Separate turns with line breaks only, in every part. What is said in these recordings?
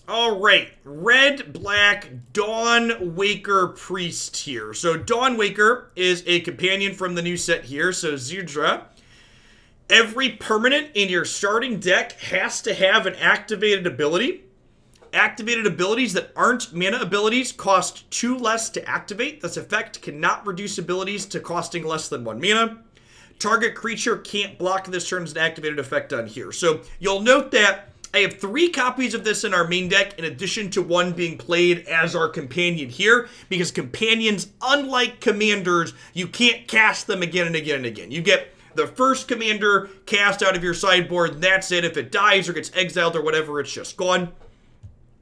Alright, red-black Dawnwaker Priest here. So Dawnwaker is a companion from the new set here, so Zirda. Every permanent in your starting deck has to have an activated ability. Activated abilities that aren't mana abilities cost 2 less to activate. This effect cannot reduce abilities to costing less than 1 mana. Target creature can't block this turn as an activated effect on here. So you'll note that I have 3 copies of this in our main deck in addition to 1 being played as our companion here, because companions, unlike commanders, you can't cast them again and again and again. You get the first commander cast out of your sideboard, and that's it. If it dies or gets exiled or whatever, it's just gone.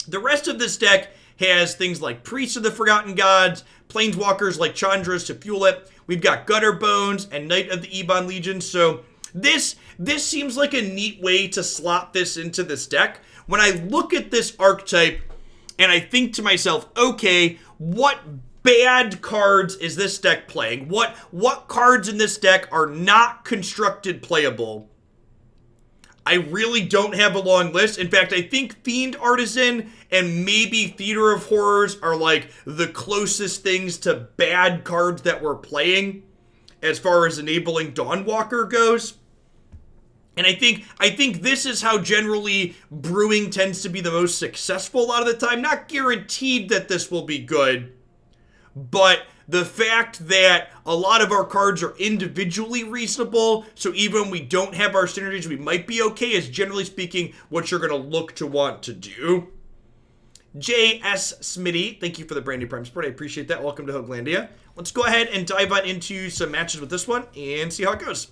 The rest of this deck has things like Priests of the Forgotten Gods, Planeswalkers like Chandras to fuel it. We've got Gutterbones and Knight of the Ebon Legion, so this seems like a neat way to slot this into this deck. When I look at this archetype and I think to myself, okay, what bad cards is this deck playing? What cards in this deck are not constructed playable? I really don't have a long list. In fact, I think Fiend Artisan and maybe Theater of Horrors are like the closest things to bad cards that we're playing as far as enabling Dawnwalker goes. And I think this is how generally brewing tends to be the most successful a lot of the time. Not guaranteed that this will be good, but the fact that a lot of our cards are individually reasonable, so even when we don't have our synergies, we might be okay, is generally speaking what you're going to look to want to do. J.S. Smitty, thank you for the brand new Prime support. I appreciate that. Welcome to Hoaglandia. Let's go ahead and dive on into some matches with this one and see how it goes.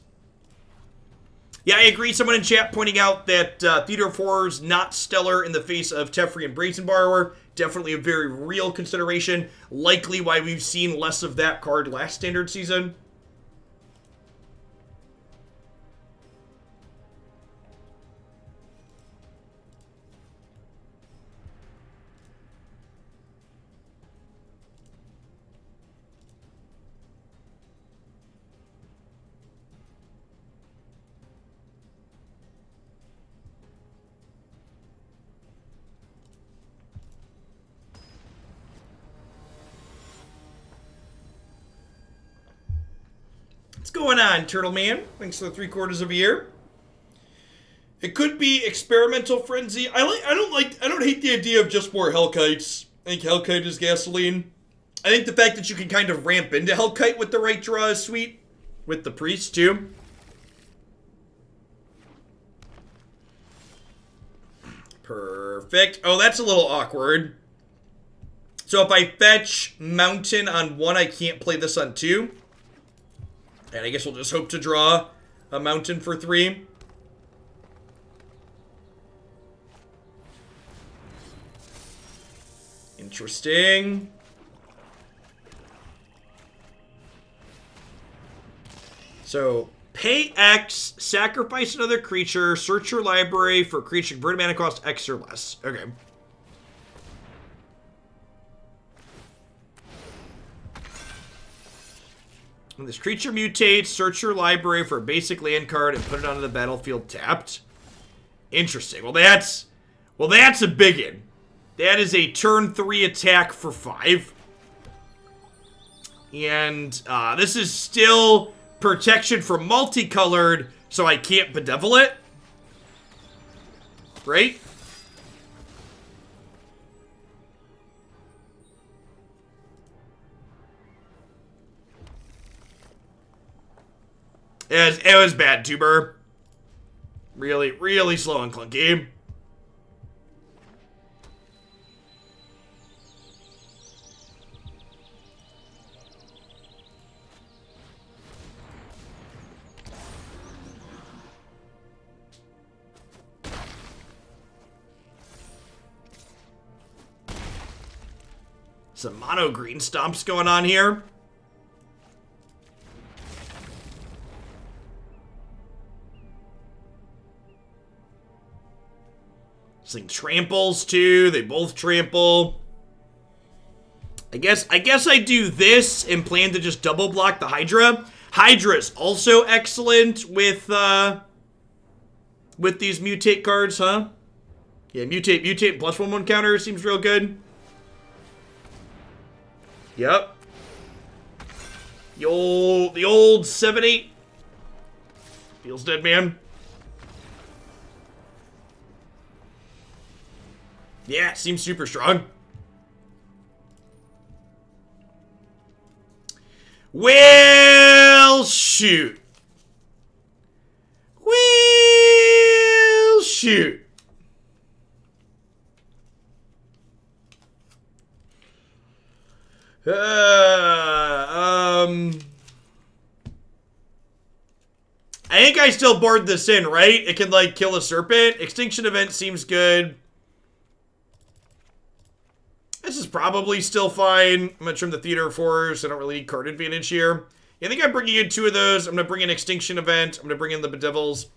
Yeah, I agree. Someone in chat pointing out that Theater of Horrors not stellar in the face of Teferi and Brazen Borrower. Definitely a very real consideration. Likely why we've seen less of that card last standard season. What's going on, Turtle Man? Thanks for the 3/4 of a year. It could be experimental frenzy. I don't hate the idea of just more Hellkites. I think Hellkite is gasoline. I think the fact that you can kind of ramp into Hellkite with the right draw is sweet. With the priest too. Perfect. Oh, that's a little awkward. So if I fetch Mountain on 1, I can't play this on 2. And I guess we'll just hope to draw a Mountain for 3. Interesting. So, pay X, sacrifice another creature, search your library for a creature converted mana cost X or less. Okay. When this creature mutates, search your library for a basic land card and put it onto the battlefield tapped. Interesting. Well, that's a biggin. That is a turn 3 attack for 5. And this is still protection for multicolored, so I can't Bedevil it. Right? It was bad, Tuber. Really, really slow and clunky. Some mono green stomps going on here. This thing tramples too. They both trample. I guess I do this and plan to just double block the Hydra. Hydra is also excellent with these mutate cards, huh? Yeah, mutate plus 1/1 counter seems real good. Yep. The old 7/8. Feels dead, man. Yeah, seems super strong. Well, shoot. Well, shoot. I think I still board this in, right? It can, like, kill a serpent. Extinction Event seems good. This is probably still fine. I'm going to trim the Theater of Horrors. I don't really need card advantage here. Yeah, I think I'm bringing in 2 of those. I'm going to bring in Extinction Event. I'm going to bring in the Bedevils.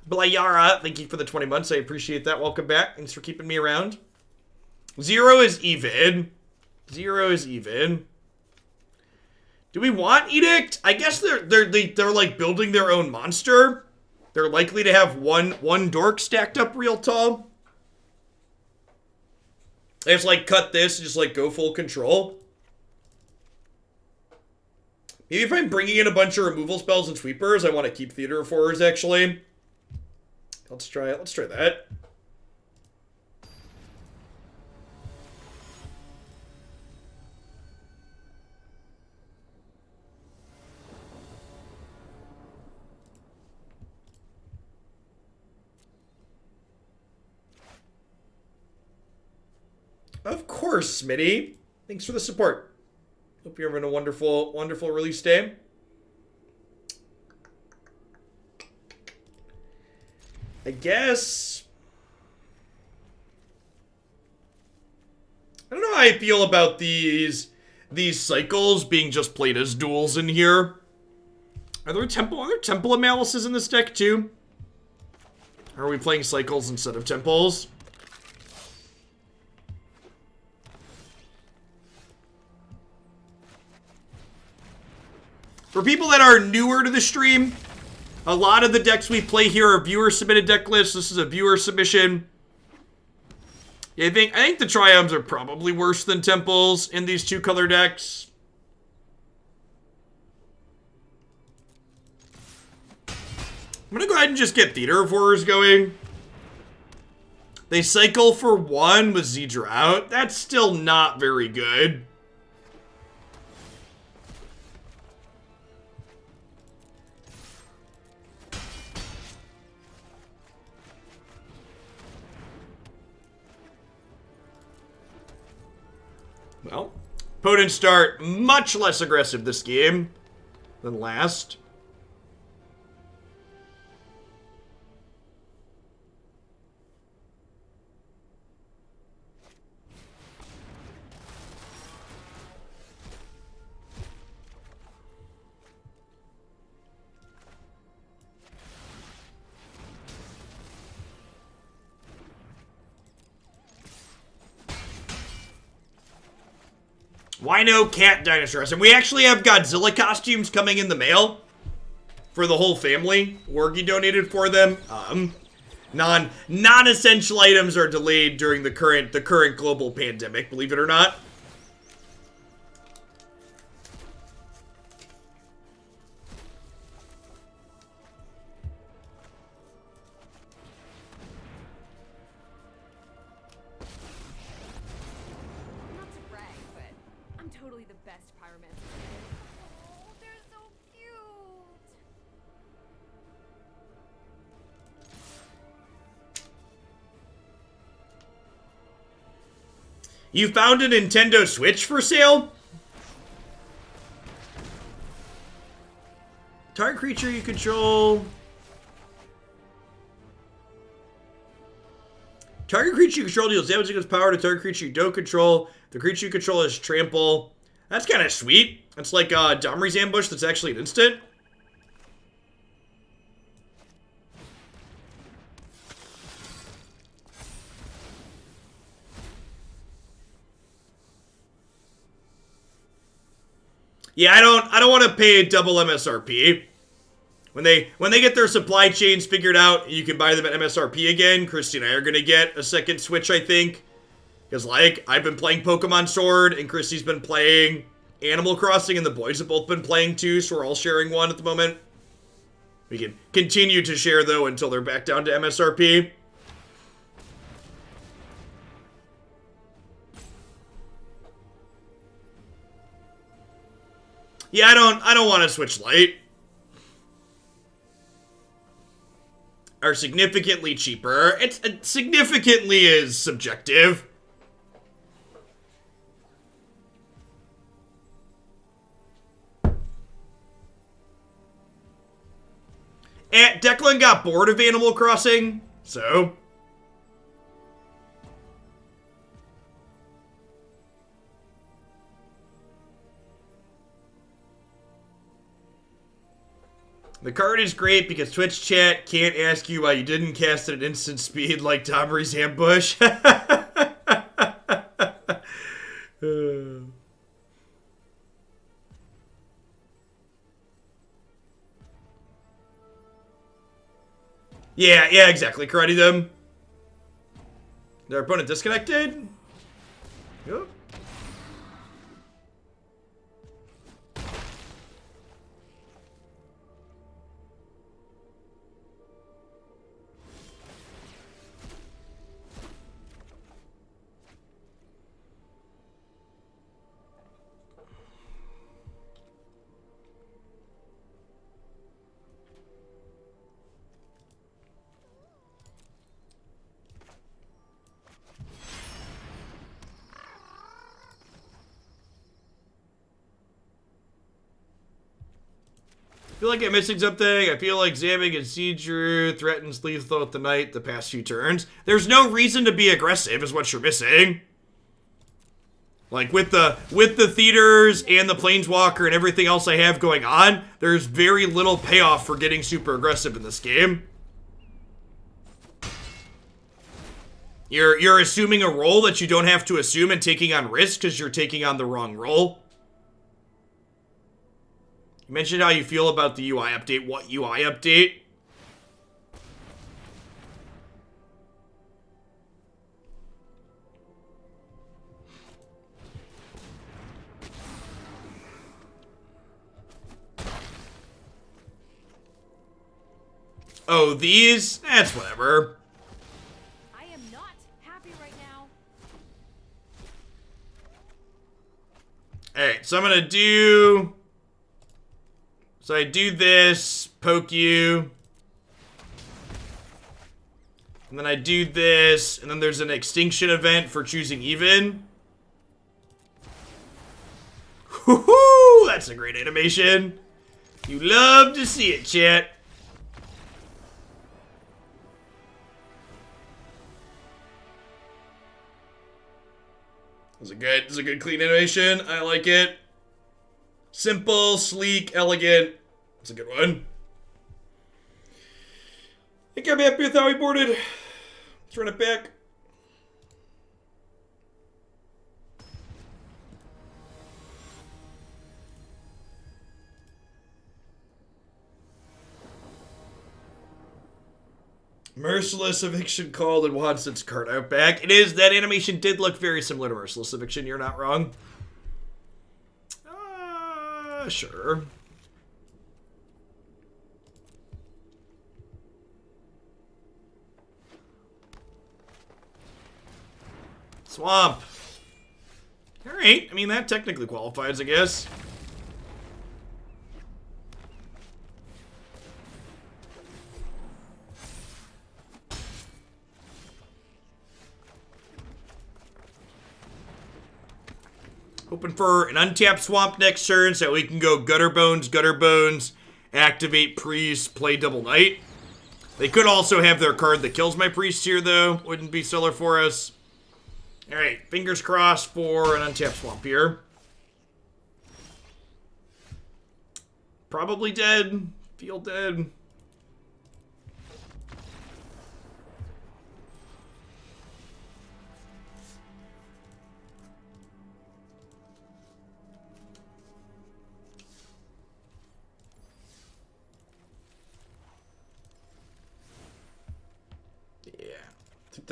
Blayara, thank you for the 20 months. I appreciate that. Welcome back. Thanks for keeping me around. 0 is even. 0 is even. Do we want Edict? I guess they're like building their own monster. They're likely to have one dork stacked up real tall. They just like cut this and just like go full control. Maybe if I'm bringing in a bunch of removal spells and sweepers, I want to keep Theater of Horrors actually. Let's try it. Let's try that. Of course, Smitty. Thanks for the support. Hope you're having a wonderful, wonderful release day. I guess... I don't know how I feel about these cycles being just played as duels in here. Are there Temple of Malices in this deck too? Or are we playing cycles instead of temples? For people that are newer to the stream, a lot of the decks we play here are viewer-submitted deck lists. This is a viewer submission. Yeah, I think the Triumphs are probably worse than Temples in these 2-color decks. I'm gonna go ahead and just get Theater of Horrors going. They cycle for 1 with Zirda out. That's still not very good. Well, Potent start, much less aggressive this game than last. Wino Cat Dinosaurs. And we actually have Godzilla costumes coming in the mail for the whole family. Wargy donated for them. Non-essential items are delayed during the current global pandemic, believe it or not. You found a Nintendo Switch for sale? Target creature you control. Target creature you control deals damage against power to target creature you don't control. The creature you control has trample. That's kind of sweet. That's like Domri's Ambush that's actually an instant. Yeah, I don't want to pay double MSRP When they get their supply chains figured out, you can buy them at MSRP again. Christy and I are gonna get a second Switch, I think. Because, like, I've been playing Pokemon Sword, and Christy's been playing Animal Crossing, and the boys have both been playing too, so we're all sharing one at the moment. We can continue to share, though, until they're back down to MSRP. Yeah, I don't want to Switch Lite. Are significantly cheaper. It's significantly is subjective. And Declan got bored of Animal Crossing, so the card is great because Twitch chat can't ask you why you didn't cast it at instant speed like Tomry's ambush. Yeah, exactly. Karate them. Their opponent disconnected? Yep. I feel like I'm missing something. I feel like Zamming and Seedrew threatens lethal at the night the past few turns. There's no reason to be aggressive is what you're missing. Like with the theaters and the Planeswalker and everything else I have going on, there's very little payoff for getting super aggressive in this game. You're assuming a role that you don't have to assume and taking on risk because you're taking on the wrong role. You mentioned how you feel about the UI update. What UI update? Oh, these? That's whatever.
I am not happy right now.
Alright, so I'm gonna do... So I do this, poke you. And then I do this, and then there's an Extinction Event for choosing even. Woohoo! That's a great animation. You love to see it, chat. It's a good clean animation. I like it. Simple, sleek, elegant. It's a good one. I think I'm happy with how we boarded. Let's run it back. Merciless Eviction called and wants its card out back. It is, that animation did look very similar to Merciless Eviction, you're not wrong. Sure. Swamp. Alright, I mean, that technically qualifies, I guess. Hoping for an untapped Swamp next turn so we can go Gutterbones, activate Priest, play Double Knight. They could also have their card that kills my Priest here, though. Wouldn't be stellar for us. Alright, fingers crossed for an untapped Swamp here. Probably dead. Feel dead.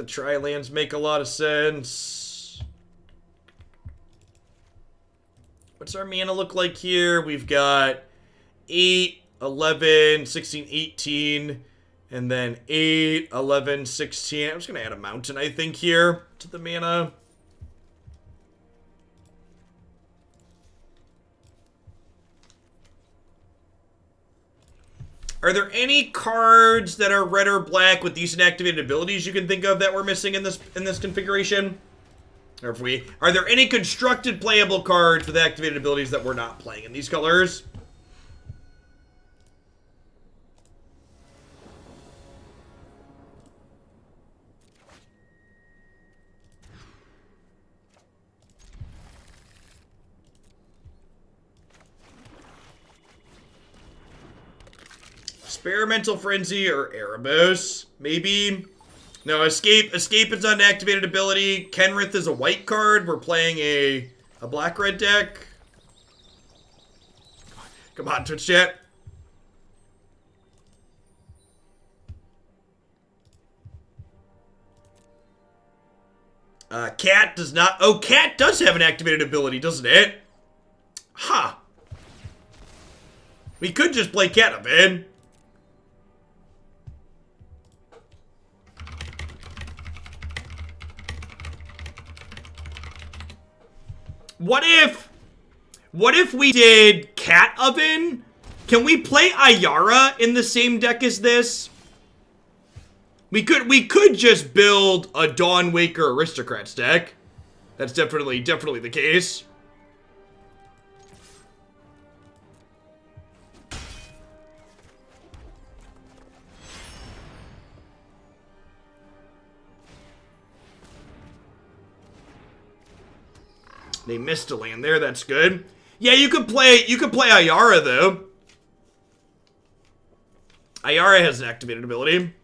the tri-lands make a lot of sense. What's our mana look like here? We've got 8, 11, 16, 18, and then 8, 11, 16. I'm just going to add a mountain, I think, here to the mana. Are there any cards that are red or black with decent activated abilities you can think of that we're missing in this configuration? Or are there any constructed playable cards with activated abilities that we're not playing in these colors? Experimental Frenzy or Erebos, maybe. No, Escape is not an activated ability. Kenrith is a white card. We're playing a black-red deck. Come on, Twitch chat. Cat does not. Oh, Cat does have an activated ability, doesn't it? Huh. We could just play Cat up in. What if we did Cat Oven? Can we play Ayara in the same deck as this? We could just build a Dawnwaker Aristocrats deck. That's definitely the case. They missed a land there. That's good. Yeah, you could play Ayara though. Ayara has an activated ability.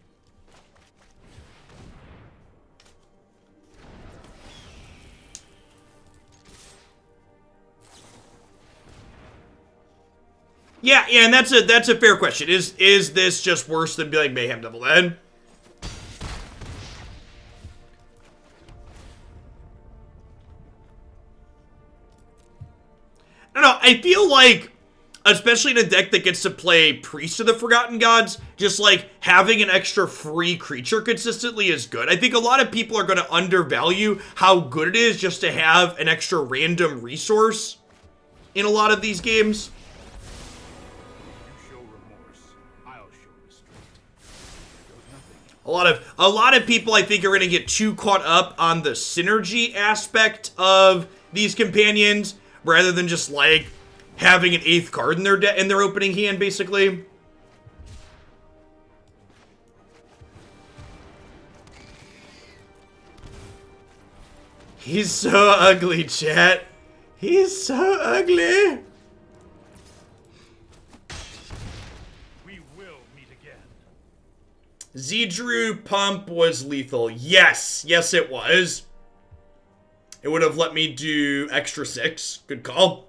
Yeah, and that's a fair question. Is this just worse than being like Mayhem Devil then? I don't know, I feel like, especially in a deck that gets to play Priest of the Forgotten Gods, just like having an extra free creature consistently is good. I think a lot of people are going to undervalue how good it is just to have an extra random resource in a lot of these games. A lot of people, I think, are going to get too caught up on the synergy aspect of these companions, rather than just like having an 8th card in their opening hand, basically. He's so ugly, chat. He's so ugly.
We will meet again.
Z-Drew Pump was lethal. Yes, it was. It would have let me do extra 6. Good call.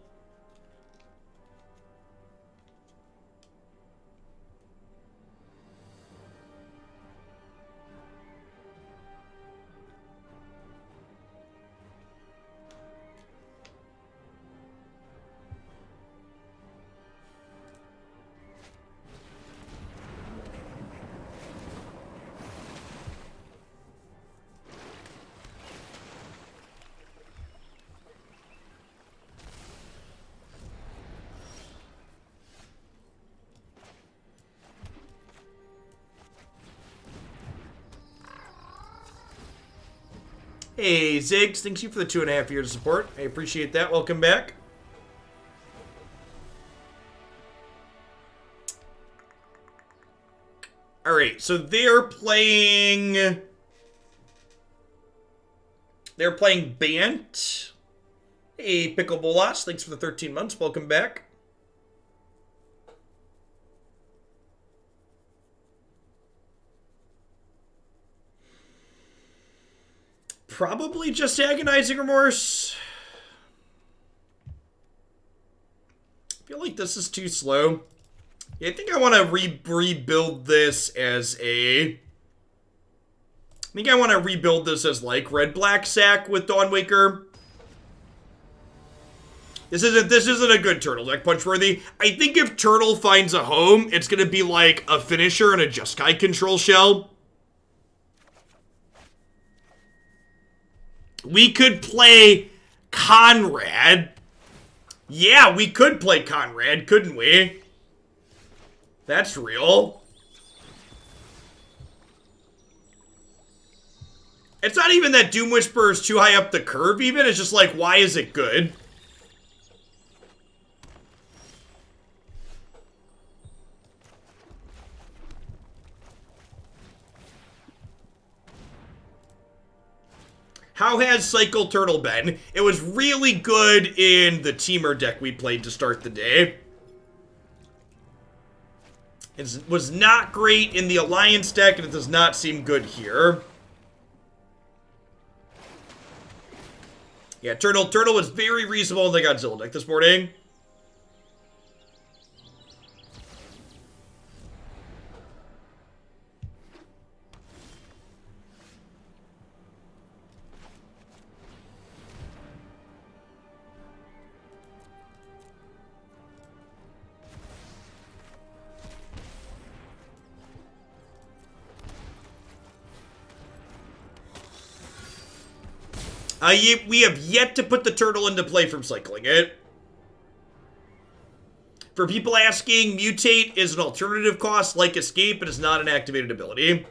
Hey, Ziggs, thanks you for the 2.5 years of support. I appreciate that. Welcome back. Alright, so they're playing Bant. Hey, Pickle Bolas, thanks for the 13 months. Welcome back. Probably just Agonizing Remorse. I feel like this is too slow. Yeah, I think I want to rebuild this as a... think I want to rebuild this as like red-black sack with Dawnwaker. This isn't a good turtle deck, Punchworthy. I think if Turtle finds a home, it's gonna be like a finisher and a Jeskai control shell. We could play Conrad. Yeah, we could play Conrad, couldn't we? That's real. It's not even that Doom Whisperer is too high up the curve even. It's just like, why is it good? How has Cycle Turtle been? It was really good in the Teamer deck we played to start the day. It was not great in the Alliance deck, and it does not seem good here. Yeah, Turtle was very reasonable in the Godzilla deck this morning. We have yet to put the turtle into play from cycling it. For people asking, Mutate is an alternative cost like Escape, but is not an activated ability.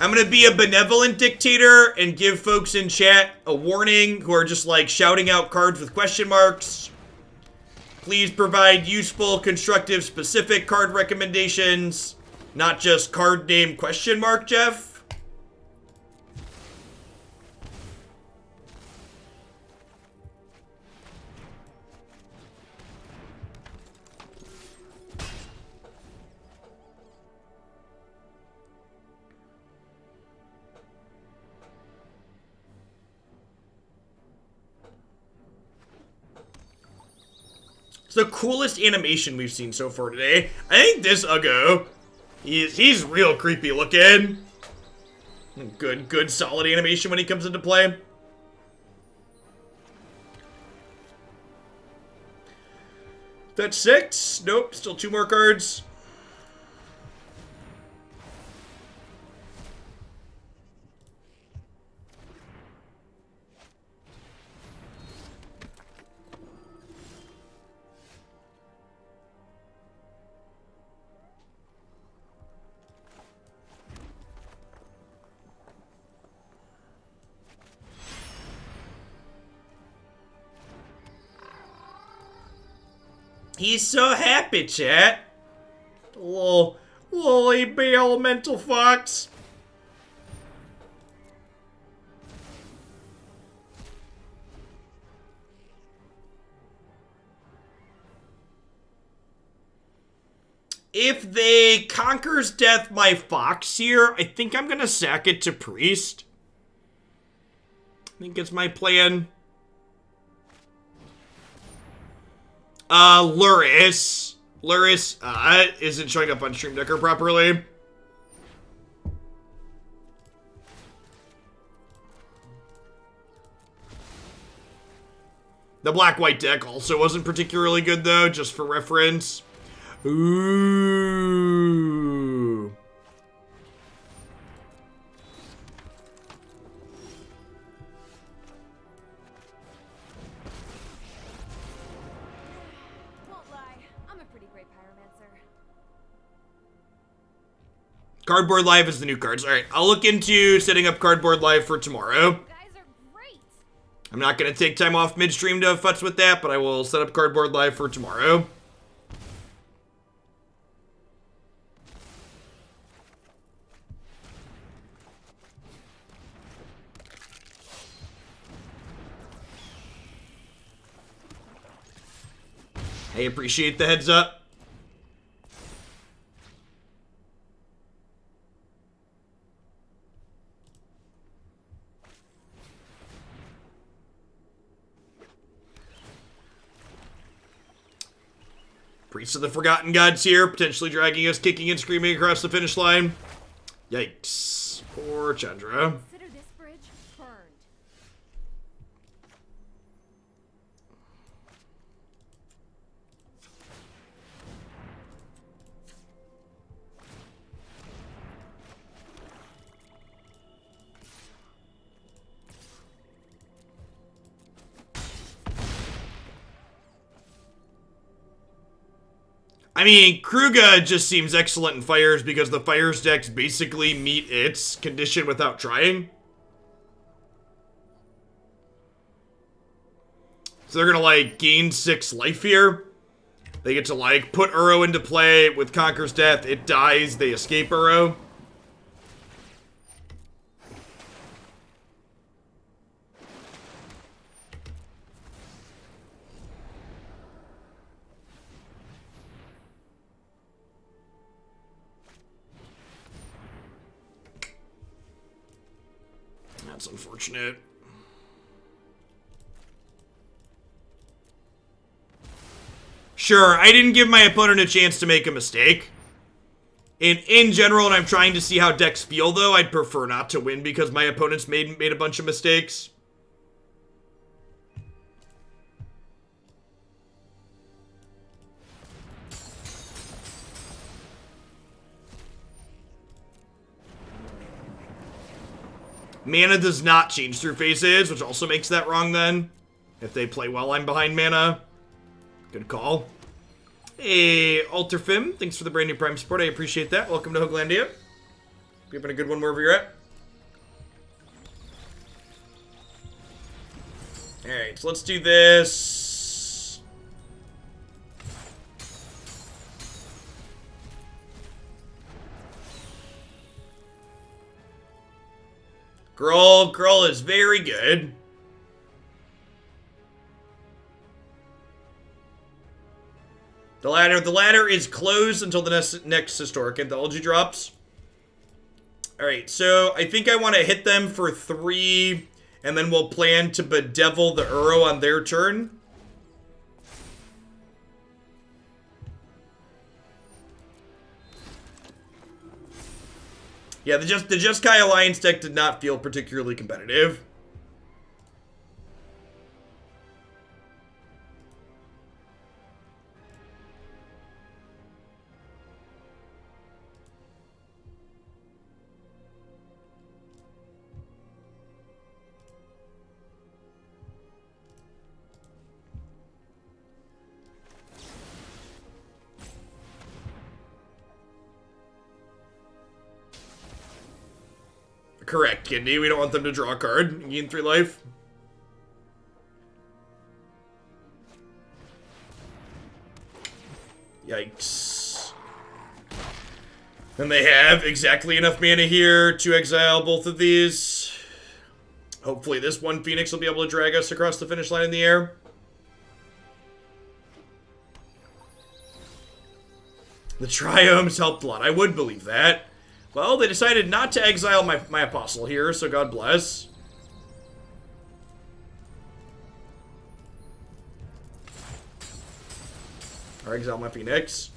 I'm gonna be a benevolent dictator and give folks in chat a warning who are just like shouting out cards with question marks. Please provide useful, constructive, specific card recommendations, not just card name question mark, Jeff. It's the coolest animation we've seen so far today. I think this Uggo, he's real creepy looking. Good solid animation when he comes into play. That's 6. Nope, still 2 more cards. He's so happy, chat. Little be elemental fox. If they conquers death my fox here, I think I'm gonna sack it to priest. I think it's my plan. Luris isn't showing up on Stream Decker properly. The black-white deck also wasn't particularly good, though, just for reference. Ooh. Cardboard Live is the new cards. All right, I'll look into setting up Cardboard Live for tomorrow.
You guys are great.
I'm not going to take time off midstream to futz with that, but I will set up Cardboard Live for tomorrow. I appreciate the heads up. Priest of the Forgotten Gods here, potentially dragging us kicking and screaming across the finish line. Yikes. Poor Chandra.
Consider this bridge burned.
I mean, Kruga just seems excellent in fires because the fires decks basically meet its condition without trying. So they're gonna, like, gain 6 life here. They get to, like, put Uro into play with Conquer's Death. It dies, they escape Uro. That's unfortunate. Sure, I didn't give my opponent a chance to make a mistake. In general, and I'm trying to see how decks feel, though, I'd prefer not to win because my opponent's made a bunch of mistakes. Mana does not change through phases, which also makes that wrong then. If they play well, I'm behind mana. Good call. Hey, Alterfim, thanks for the brand new Prime support. I appreciate that. Welcome to Hooglandia. Hope you're having a good one wherever you're at. Alright, so let's do this. Gruul is very good. The ladder is closed until the next Historic Anthology drops. Alright, so I think I want to hit them for 3, and then we'll plan to Bedevil the Uro on their turn. Yeah, the Jeskai Alliance deck did not feel particularly competitive. Correct, Kindy. We don't want them to draw a card and gain 3 life. Yikes. And they have exactly enough mana here to exile both of these. Hopefully this one Phoenix will be able to drag us across the finish line in the air. The Triomes helped a lot. I would believe that. Well, they decided not to exile my Apostle here, so God bless. Or exile my Phoenix.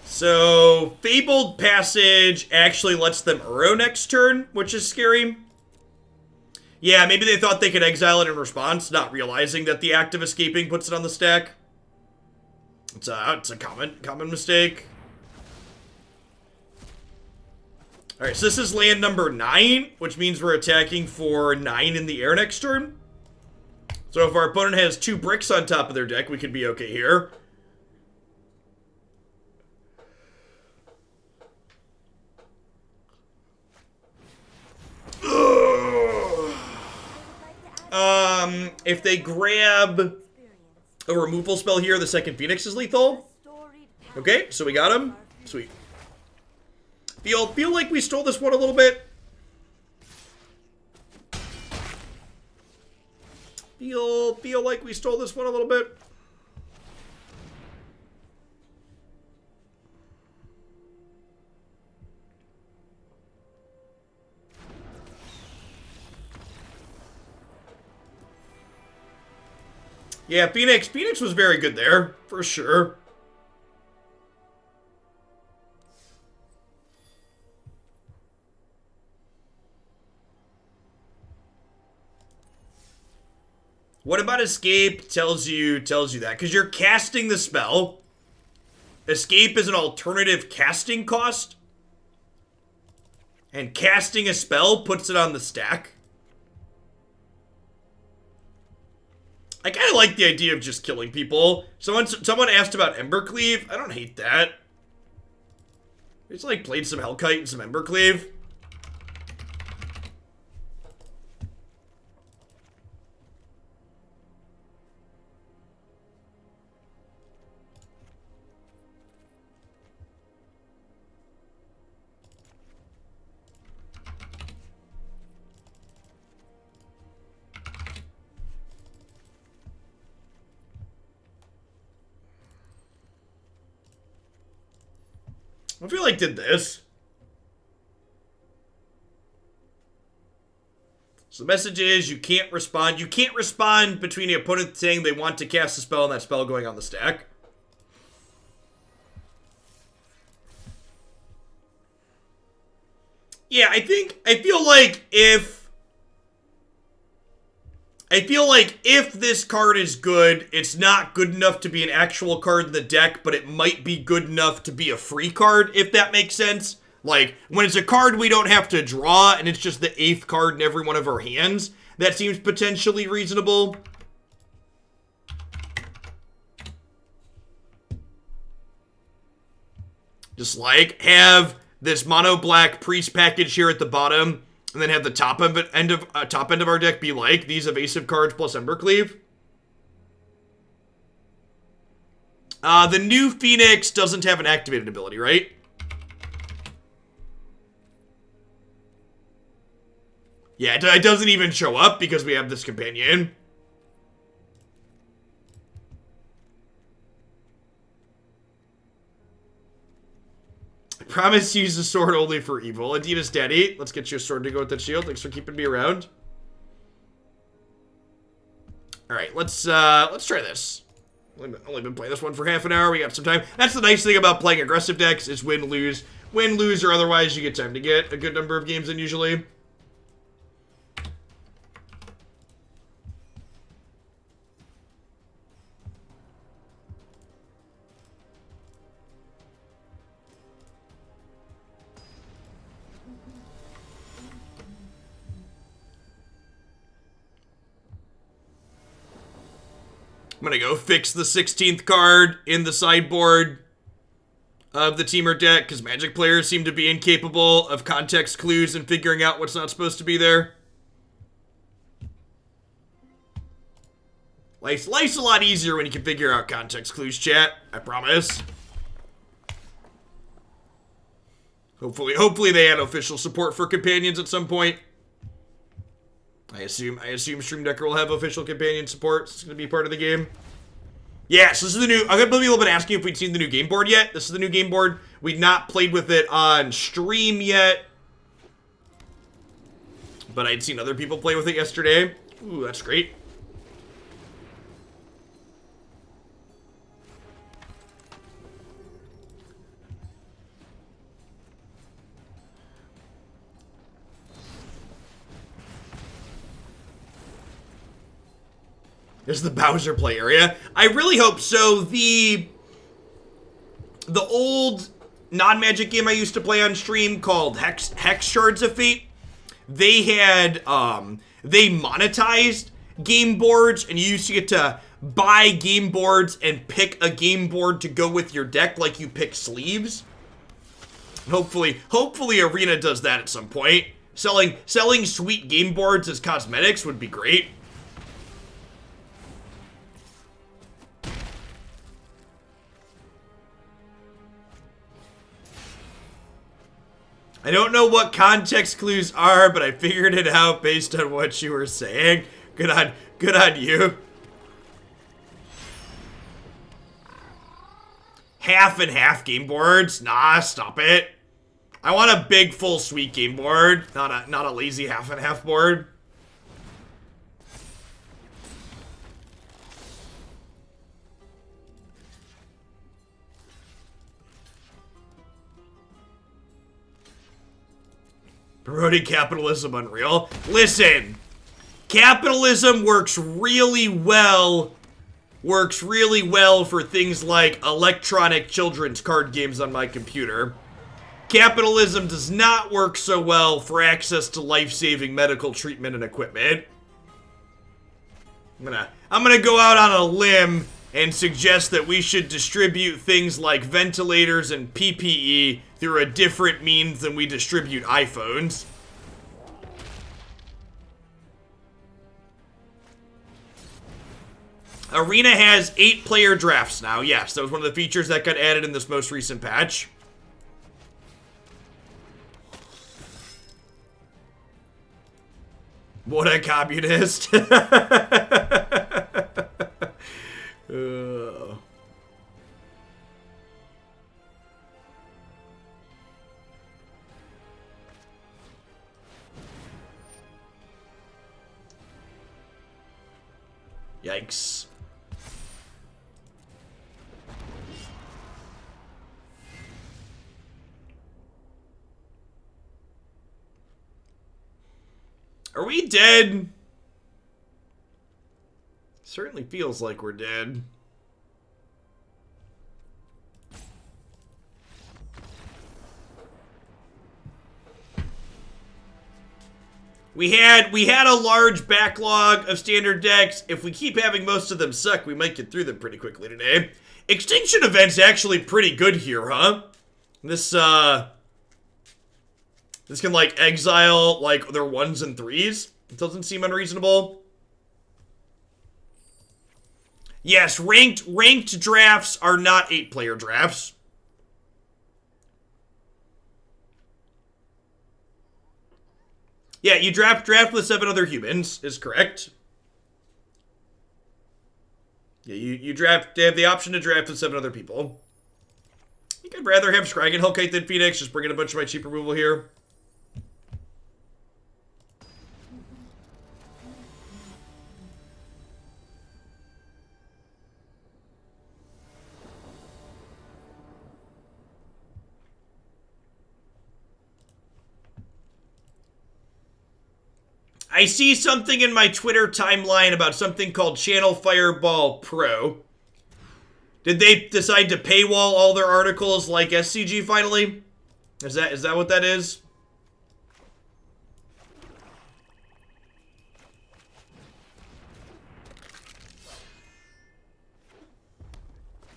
So, Fabled Passage actually lets them Uro next turn, which is scary. Yeah, maybe they thought they could exile it in response, not realizing that the act of escaping puts it on the stack. It's a common mistake. Alright, so this is land number 9, which means we're attacking for 9 in the air next turn. So if our opponent has 2 bricks on top of their deck, we could be okay here. If they grab a removal spell here, the second Phoenix is lethal. Okay, so we got him. Sweet. Feel like we stole this one a little bit. Feel like we stole this one a little bit. Yeah, Phoenix was very good there, for sure. What about escape tells you that? Because you're casting the spell. Escape is an alternative casting cost. And casting a spell puts it on the stack. I kind of like the idea of just killing people. Someone asked about Embercleave. I don't hate that. I just like played some Hellkite and some Embercleave. I feel like did this. So the message is you can't respond. You can't respond between the opponent saying they want to cast a spell and that spell going on the stack. Yeah, I feel like if this card is good, it's not good enough to be an actual card in the deck, but it might be good enough to be a free card, if that makes sense. Like, when it's a card we don't have to draw, and it's just the 8th card in every one of our hands, that seems potentially reasonable. Just like, have this mono black priest package here at the bottom, and then have the top end of our deck be like these evasive cards plus Embercleave. The new Phoenix doesn't have an activated ability, right? Yeah, it doesn't even show up because we have this companion. Promise to use the sword only for evil. Adina's daddy. Let's get you a sword to go with that shield. Thanks for keeping me around. Alright, let's try this. Only been playing this one for half an hour. We got some time. That's the nice thing about playing aggressive decks is win, lose. Win, lose, or otherwise you get time to get a good number of games in usually. I'm gonna go fix the 16th card in the sideboard of the Teamer deck, because Magic players seem to be incapable of context clues and figuring out what's not supposed to be there. Life's a lot easier when you can figure out context clues, chat. I promise. Hopefully they add official support for companions at some point. I assume Stream Decker will have official companion support. It's going to be part of the game. Yeah, so this is the new... A couple of people have been asking if we'd seen the new game board yet. This is the new game board. We'd not played with it on stream yet. But I'd seen other people play with it yesterday. Ooh, that's great. This is the Bowser play area. I really hope so. The old non-Magic game I used to play on stream called Hex Shards of Fate, they had they monetized game boards, and you used to get to buy game boards and pick a game board to go with your deck like you pick sleeves. Hopefully Arena does that at some point. Selling sweet game boards as cosmetics would be great. I don't know what context clues are, but I figured it out based on what you were saying. Good Good on you. Half and half game boards? Nah, stop it. I want a big full suite game board, not a lazy half and half board. Promoting capitalism unreal. Listen, capitalism works really well for things like electronic children's card games on my computer. Capitalism does not work so well for access to life-saving medical treatment and equipment. I'm gonna go out on a limb and suggest that we should distribute things like ventilators and PPE through a different means than we distribute iPhones. Arena has 8-player drafts now. Yes, that was one of the features that got added in this most recent patch. What a communist. Yikes. Are we dead? Certainly feels like we're dead. We had a large backlog of standard decks. If we keep having most of them suck, we might get through them pretty quickly today. Extinction Event's actually pretty good here, huh? This can, like, exile, like, their 1s and 3s. It doesn't seem unreasonable. Yes, ranked drafts are not 8-player drafts. Yeah, you draft with 7 other humans, is correct. Yeah, you have the option to draft with 7 other people. I think I'd rather have Skarrgan Hellkite than Phoenix, just bring in a bunch of my cheap removal here. I see something in my Twitter timeline about something called Channel Fireball Pro. Did they decide to paywall all their articles like SCG finally? Is that what that is?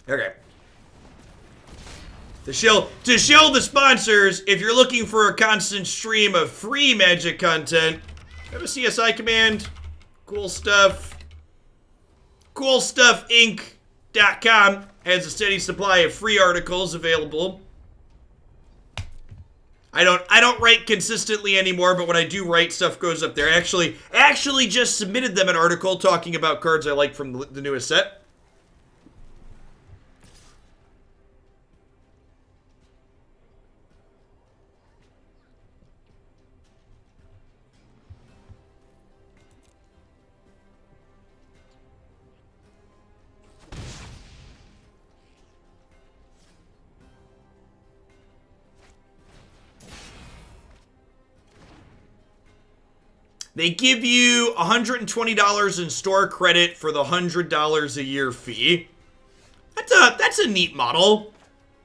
Okay. To shill the sponsors, if you're looking for a constant stream of free Magic content, have a CSI command. Cool stuff. CoolStuffInc.com has a steady supply of free articles available. I don't write consistently anymore, but when I do write, stuff goes up there. Actually just submitted them an article talking about cards I like from the newest set. They give you $120 in store credit for the $100 a year fee. That's a neat model.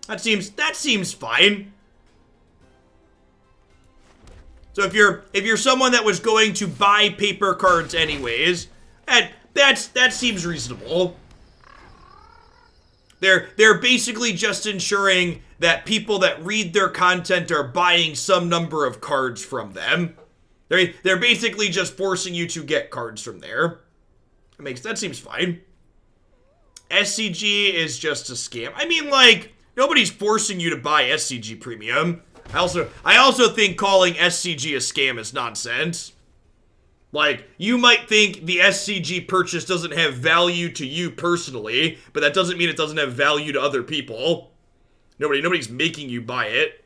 That seems fine. So if you're someone that was going to buy paper cards anyways, that seems reasonable. They're basically just ensuring that people that read their content are buying some number of cards from them. They're basically just forcing you to get cards from there. That seems fine. SCG is just a scam. I mean, like, nobody's forcing you to buy SCG Premium. I also think calling SCG a scam is nonsense. Like, you might think the SCG purchase doesn't have value to you personally, but that doesn't mean it doesn't have value to other people. Nobody's making you buy it.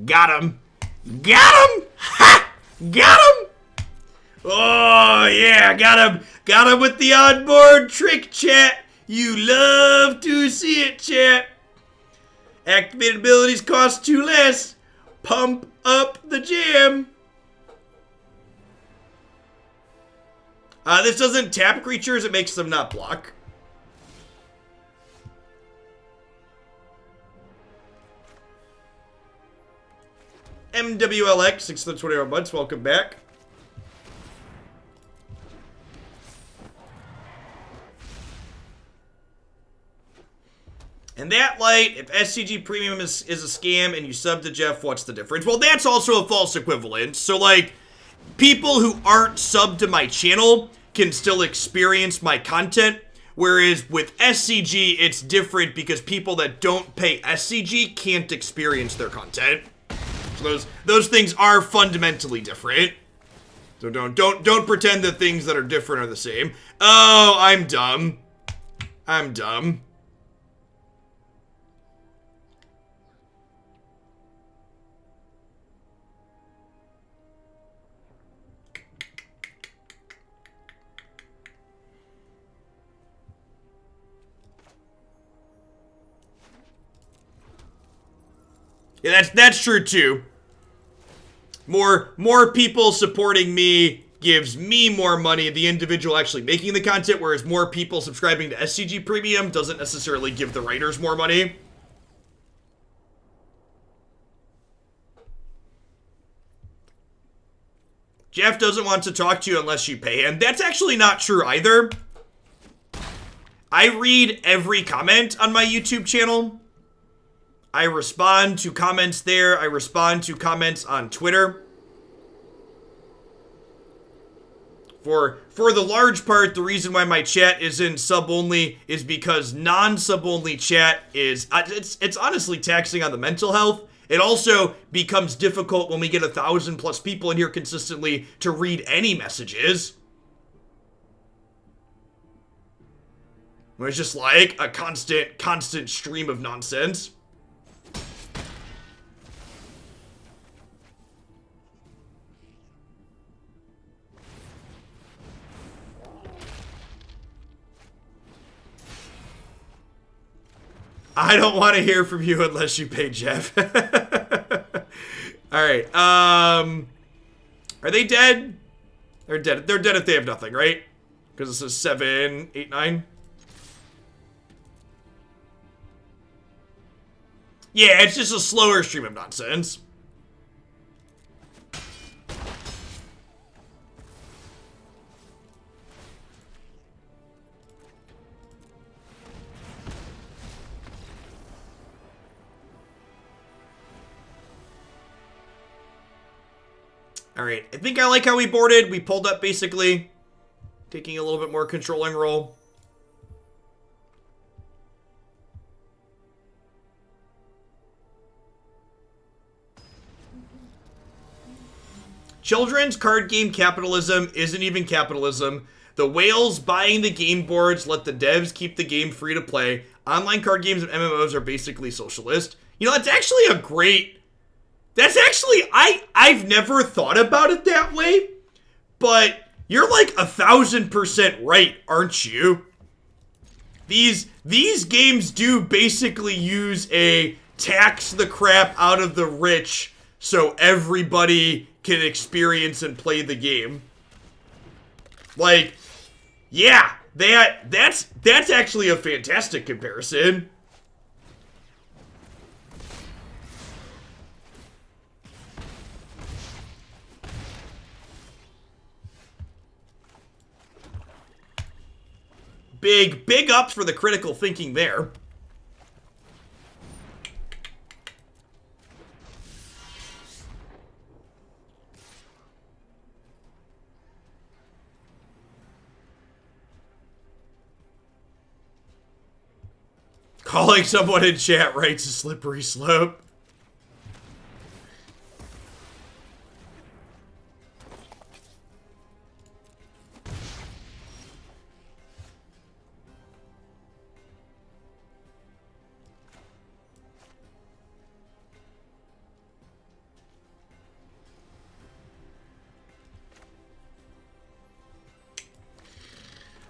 Got him! Got him! Ha! Got him! Oh, yeah, got him! Got him with the onboard trick, chat! You love to see it, chat! Activated abilities cost 2 less. Pump up the jam! This doesn't tap creatures, it makes them not block. MWLX, 6 to 21 months, welcome back. And that light, if SCG Premium is a scam and you sub to Jeff, what's the difference? Well, that's also a false equivalence. So, like, people who aren't subbed to my channel can still experience my content. Whereas with SCG, it's different because people that don't pay SCG can't experience their content. So those things are fundamentally different. So don't pretend that things that are different are the same. Oh, I'm dumb. I'm dumb. Yeah, that's true too. More people supporting me gives me more money, the individual actually making the content, whereas more people subscribing to SCG Premium doesn't necessarily give the writers more money. Jeff doesn't want to talk to you unless you pay him. That's actually not true either. I read every comment on my YouTube channel. I respond to comments there. I respond to comments on Twitter. For the large part, the reason why my chat isn't sub-only is because non-sub-only chat is... It's honestly taxing on the mental health. It also becomes difficult when we get 1,000+ people in here consistently to read any messages. Where it's just like a constant stream of nonsense. I don't want to hear from you unless you pay Jeff. Alright, are they dead? They're dead. They're dead if they have nothing, right? Because this is 7, 8, 9. Yeah, it's just a slower stream of nonsense. Alright, I think I like how we boarded. We pulled up basically, taking a little bit more controlling role. Children's card game capitalism isn't even capitalism. The whales buying the game boards let the devs keep the game free to play. Online card games and MMOs are basically socialist. You know, that's actually a great... That's actually... I've never thought about it that way, but you're like 1,000% right, aren't you? These games do basically use a tax the crap out of the rich so everybody can experience and play the game. Like, yeah, that's actually a fantastic comparison. Big ups for the critical thinking there. Calling someone in chat writes a slippery slope.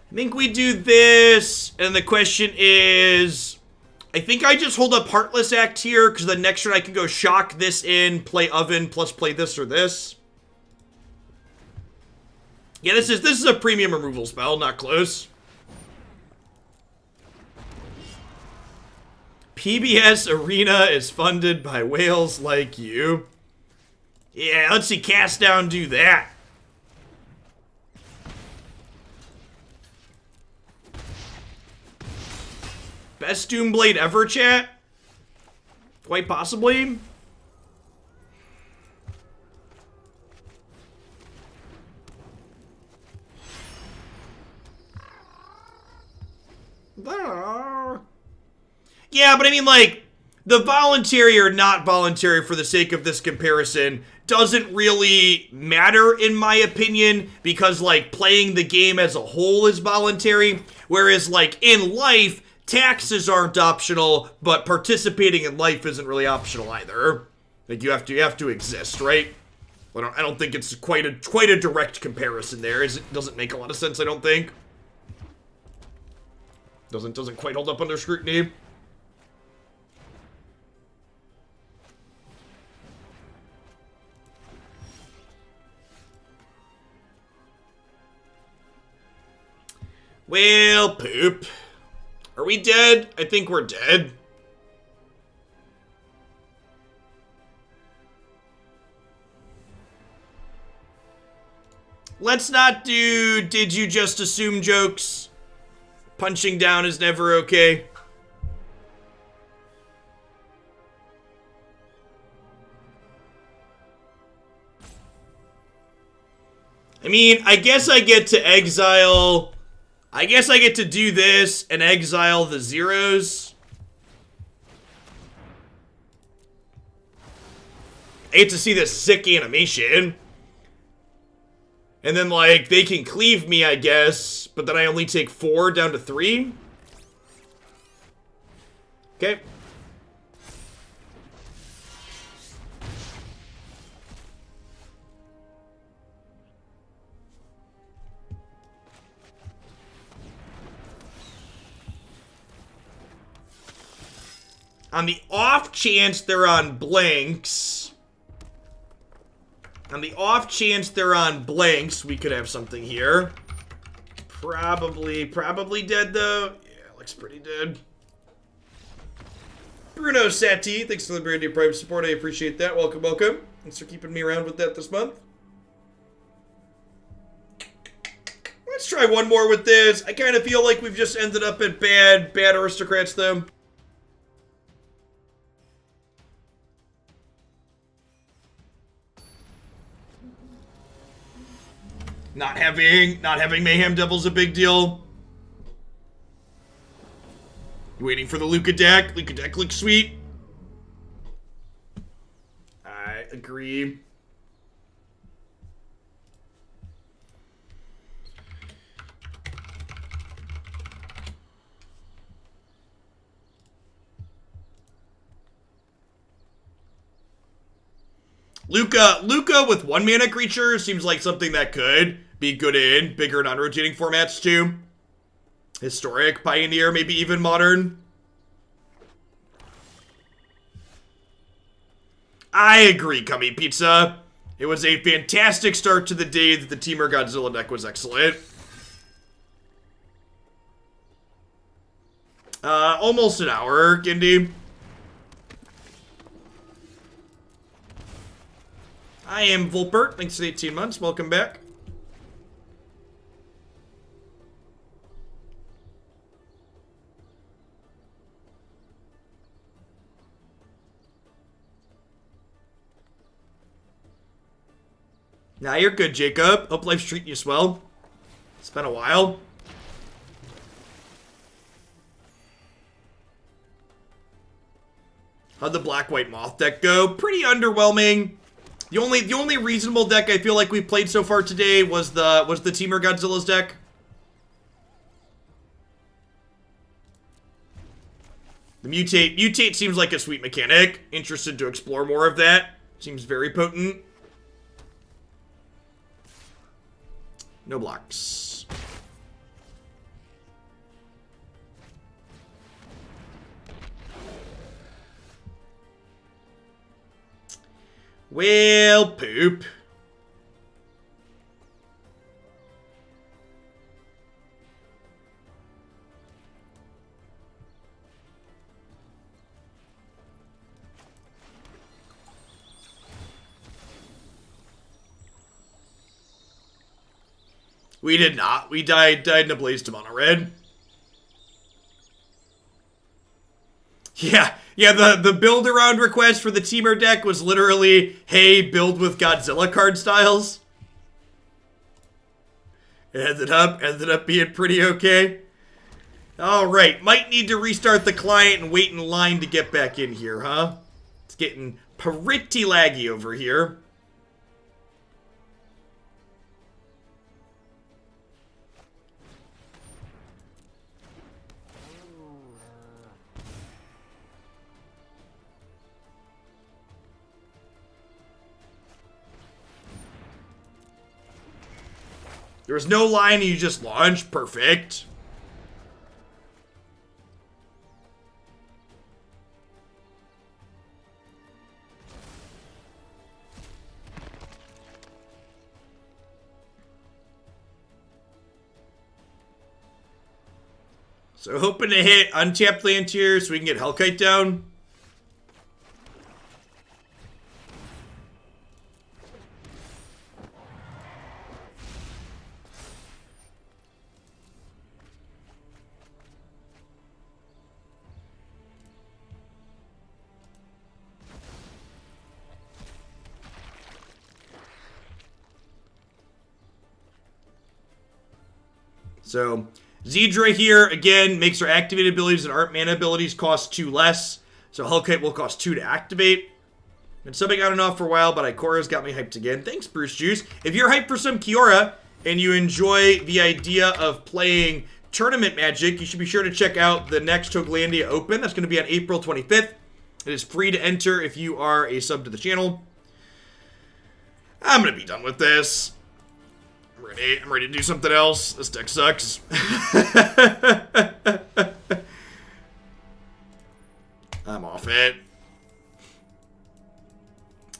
I think we do this, and the question is, I think I just hold up Heartless Act here, because the next turn I can go shock this in, play Oven, plus play this or this. Yeah, this is a premium removal spell, not close. PBS Arena is funded by whales like you. Yeah, let's see Cast Down do that. Best Doomblade ever, chat? Quite possibly. Yeah, but I mean, like, the voluntary or not voluntary for the sake of this comparison doesn't really matter, in my opinion, because, like, playing the game as a whole is voluntary, whereas, like, in life, taxes aren't optional, but participating in life isn't really optional either. Like, you have to exist, right? I don't think it's quite a direct comparison there. It doesn't make a lot of sense, I don't think. Doesn't quite hold up under scrutiny. Well, poop. Are we dead? I think we're dead. Let's not do did you just assume jokes. Punching down is never okay. I mean, I guess I get to exile. I guess I get to do this and exile the zeros. I get to see this sick animation. And then, like, they can cleave me, I guess. But then I only take 4 down to 3. Okay. On the off chance they're on blanks. On the off chance they're on blanks, we could have something here. Probably dead though. Yeah, looks pretty dead. Bruno Sati, thanks for the brand new Prime support. I appreciate that. Welcome, welcome. Thanks for keeping me around with that this month. Let's try one more with this. I kind of feel like we've just ended up at bad aristocrats though. Not having Mayhem Devil's a big deal. You waiting for the Luca deck? Luca deck looks sweet. I agree. Luca with 1 mana creature seems like something that could be good in bigger non-rotating formats too. Historic, Pioneer, maybe even Modern. I agree, Cummy Pizza. It was a fantastic start to the day that the Teamer Godzilla deck was excellent. Almost an hour, Gindi. I am Volpert. Thanks for the 18 months. Welcome back. Nah, you're good, Jacob. Hope life's treating you swell. It's been a while. How'd the Black-White Moth deck go? Pretty underwhelming. The only reasonable deck I feel like we've played so far today was the Teamer Godzilla's deck. The Mutate seems like a sweet mechanic. Interested to explore more of that. Seems very potent. No blocks. Well, poop. We did not. We died in a blaze to mono red. Yeah, the build around request for the Teamer deck was literally, hey, build with Godzilla card styles. It ended up being pretty okay. Alright, might need to restart the client and wait in line to get back in here, huh? It's getting pretty laggy over here. There was no line and you just launched. Perfect. So hoping to hit untapped land here so we can get Hellkite down. So, Zirda here, again, makes her activated abilities and art mana abilities cost 2 less. So Hellkite will cost 2 to activate. Been subbing out and off for a while, but Ikora's got me hyped again. Thanks, Bruce Juice. If you're hyped for some Kiora, and you enjoy the idea of playing tournament Magic, you should be sure to check out the next Toglandia Open. That's going to be on April 25th. It is free to enter if you are a sub to the channel. I'm going to be done with this. I'm ready to do something else. This deck sucks. I'm off it.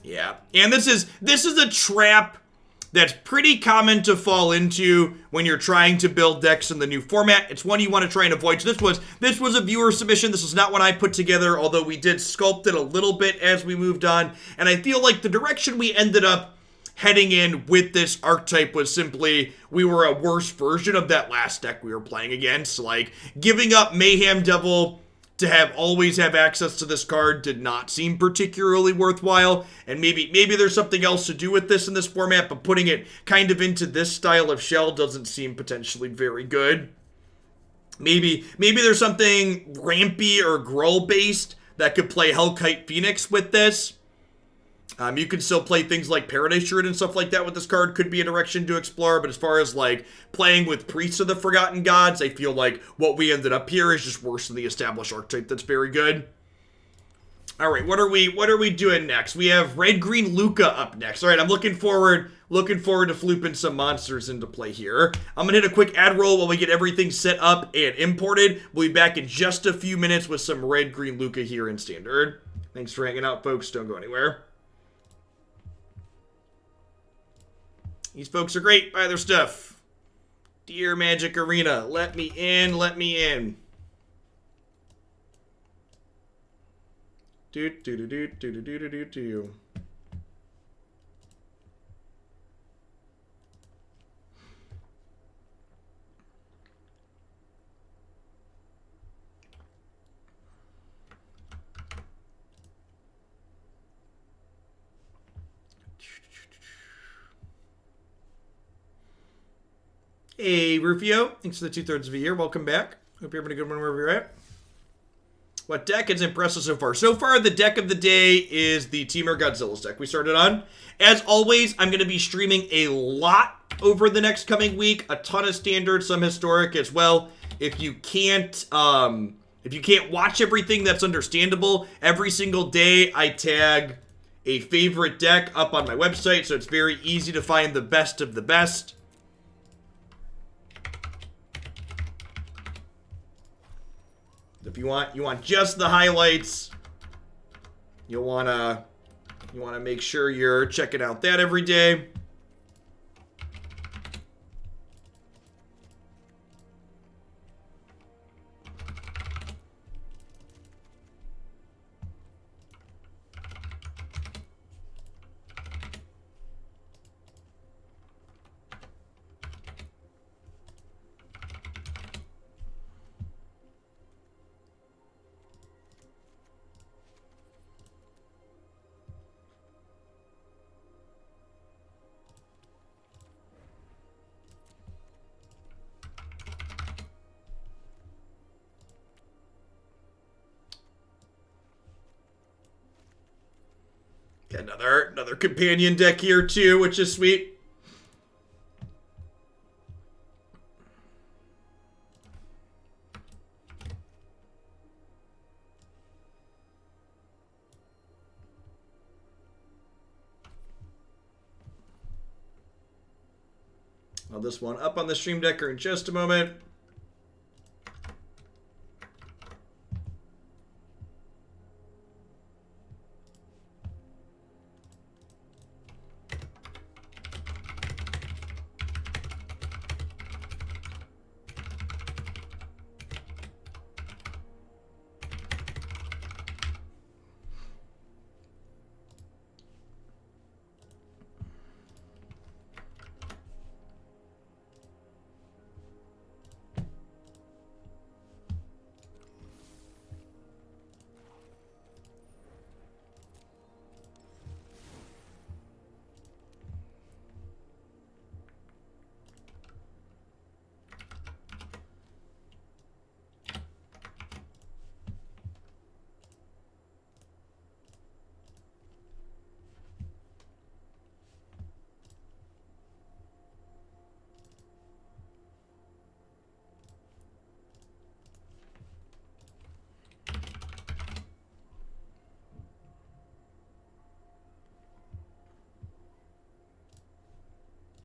Yeah. And this is a trap that's pretty common to fall into when you're trying to build decks in the new format. It's one you want to try and avoid. So this was a viewer submission. This was not one I put together, although we did sculpt it a little bit as we moved on. And I feel like the direction we ended up heading in with this archetype was simply, we were a worse version of that last deck we were playing against. Like, giving up Mayhem Devil to always have access to this card did not seem particularly worthwhile. And maybe there's something else to do with this in this format, but putting it kind of into this style of shell doesn't seem potentially very good. Maybe there's something rampy or Gruul based that could play Hellkite Phoenix with this. You could still play things like Paradise Druid and stuff like that with this card. Could be a direction to explore, but as far as like playing with Priests of the Forgotten Gods, I feel like what we ended up here is just worse than the established archetype that's very good. Alright, what are we doing next? We have Red-Green Luca up next. Alright, I'm looking forward to flooping some monsters into play here. I'm gonna hit a quick ad roll while we get everything set up and imported. We'll be back in just a few minutes with some Red-Green Luca here in Standard. Thanks for hanging out, folks. Don't go anywhere. These folks are great. Buy their stuff. Dear Magic Arena, let me in, let me in. Do do do do do do do do do. Hey, Rufio. Thanks for the 2/3 of a year. Welcome back. Hope you're having a good one wherever you're at. What deck has impressed us so far? So far, the deck of the day is the Temur Godzilla's deck we started on. As always, I'm going to be streaming a lot over the next coming week. A ton of standard, some historic as well. If you can't watch everything, that's understandable. Every single day, I tag a favorite deck up on my website, so it's very easy to find the best of the best. If you want just the highlights, you wanna make sure you're checking out that every day. Got another companion deck here too, which is sweet. I'll this one up on the stream decker in just a moment.